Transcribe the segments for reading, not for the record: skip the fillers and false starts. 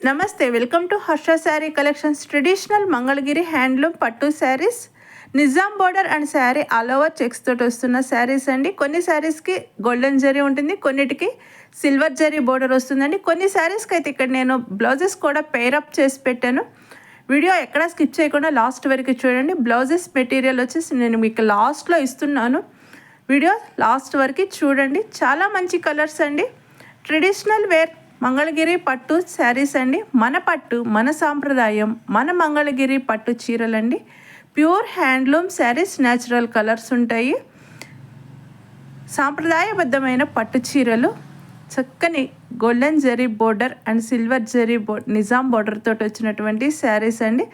నమస్తే, welcome to Harsha sari collections. Traditional Mangalagiri handloom పట్టు saris, Nizam border and sari all over checks తోటి వస్తున్న శారీస్ అండి. కొన్ని శారీస్కి గోల్డెన్ జరీ ఉంటుంది, కొన్నిటికి సిల్వర్ జరీ బోర్డర్ వస్తుందండి. కొన్ని శారీస్కి అయితే ఇక్కడ నేను బ్లౌజెస్ కూడా పేరప్ చేసి పెట్టాను. వీడియో ఎక్కడా స్కిప్ చేయకుండా లాస్ట్ వరకు చూడండి. బ్లౌజెస్ మెటీరియల్ వచ్చేసి నేను మీకు లాస్ట్లో ఇస్తున్నాను, వీడియో లాస్ట్ వరకు చూడండి. చాలా మంచి కలర్స్ అండి. ట్రెడిషనల్ వేర్ మంగళగిరి పట్టు శారీస్ అండి. మన పట్టు, మన సాంప్రదాయం, మన మంగళగిరి పట్టు చీరలండి. Pure handloom saris, natural colours ఉంటాయి. సాంప్రదాయబద్ధమైన పట్టు చీరలు, చక్కని golden zari border and silver zari Nizam border తోటి వచ్చినటువంటి శారీస్ అండి.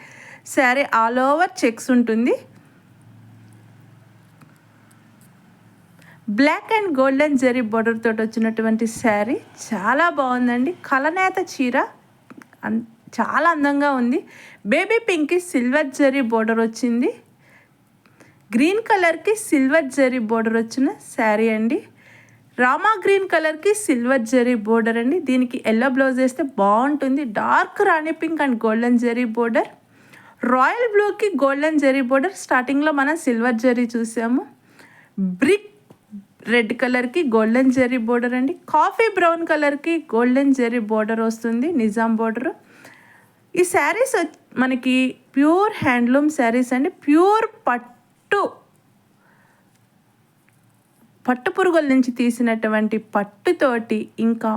శారీ ఆల్ ఓవర్ చెక్స్ ఉంటుంది. Black and golden zari border తోటి వచ్చినటువంటి శారీ చాలా బాగుందండి. కలనేత చీర చాలా అందంగా ఉంది. బేబీ పింక్కి సిల్వర్ జరీ బోర్డర్ వచ్చింది. గ్రీన్ కలర్కి సిల్వర్ జరీ బోర్డర్ వచ్చిన శారీ అండి. రామా గ్రీన్ కలర్కి సిల్వర్ జరీ బోర్డర్ అండి. దీనికి ఎల్లో బ్లౌజ్ వేస్తే బాగుంటుంది. Dark Rani pink and golden zari border. Royal బ్లూకి గోల్డెన్ జరీ బోర్డర్. స్టార్టింగ్లో మనం సిల్వర్ జరీ చూసాము. బ్రిక్ రెడ్ కలర్కి గోల్డెన్ జరీ బోర్డర్ అండి. కాఫీ బ్రౌన్ కలర్కి గోల్డెన్ జరీ బోర్డర్ వస్తుంది, నిజాం బోర్డర్. ఈ శారీస్ మనకి ప్యూర్ హ్యాండ్లూమ్ శారీస్ అండి. ప్యూర్ పట్టు పురుగుల నుంచి తీసినటువంటి పట్టుతోటి, ఇంకా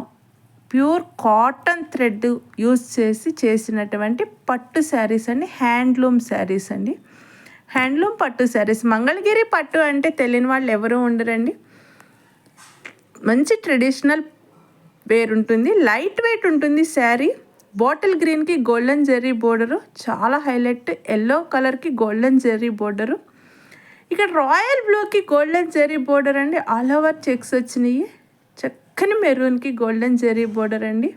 ప్యూర్ కాటన్ థ్రెడ్ యూజ్ చేసినటువంటి పట్టు శారీస్ అండి. హ్యాండ్లూమ్ శారీస్ అండి. హ్యాండ్లూమ్ పట్టు శారీస్. మంగళగిరి పట్టు అంటే తెలియని వాళ్ళు ఎవరూ ఉండరండి. మంచి ట్రెడిషనల్ వేర్ ఉంటుంది, లైట్ వెయిట్ ఉంటుంది శారీ. బాటిల్ గ్రీన్కి గోల్డెన్ జరీ బోర్డరు చాలా హైలైట్. ఎల్లో కలర్కి గోల్డెన్ జరీ బోర్డరు. ఇక్కడ రాయల్ బ్లూకి గోల్డెన్ జరీ బోర్డర్ అండి. ఆల్ ఓవర్ చెక్స్ వచ్చినాయి. చక్కని మెరూన్కి గోల్డెన్ జరీ బోర్డర్ అండి.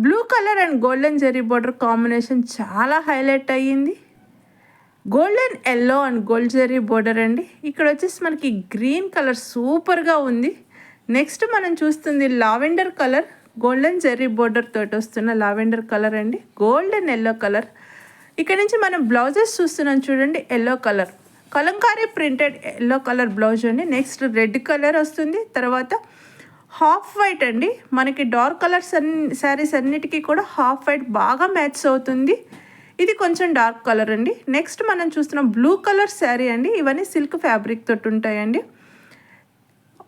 Blue colour and golden zari border combination చాలా హైలైట్ అయ్యింది. Golden yellow and gold zari border అండి. ఇక్కడ వచ్చేసి మనకి గ్రీన్ కలర్ సూపర్గా ఉంది. నెక్స్ట్ మనం చూస్తుంది lavender colour, golden zari border తోటి వస్తున్న లావెండర్ కలర్ అండి. Golden yellow colour. ఇక్కడ నుంచి మనం బ్లౌజెస్ చూస్తున్నాం చూడండి. Yellow colour, Kalamkari printed yellow colour blouse అండి. నెక్స్ట్ రెడ్ కలర్ వస్తుంది. తర్వాత హాఫ్ వైట్ అండి. మనకి డార్క్ కలర్స్ శారీస్ అన్నిటికీ కూడా హాఫ్ వైట్ బాగా మ్యాచ్ అవుతుంది. ఇది కొంచెం డార్క్ కలర్ అండి. నెక్స్ట్ మనం చూస్తున్నాం బ్లూ కలర్ శారీ అండి. ఇవన్నీ సిల్క్ ఫ్యాబ్రిక్ తోటి ఉంటాయండి.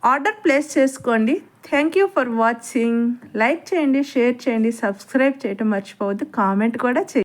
ఆర్డర్ ప్లేస్ చేసుకోండి. Thank you for watching. Like చేయండి, షేర్ చేయండి, సబ్స్క్రైబ్ చేయడం మర్చిపోవద్దు. కామెంట్ కూడా చేయండి.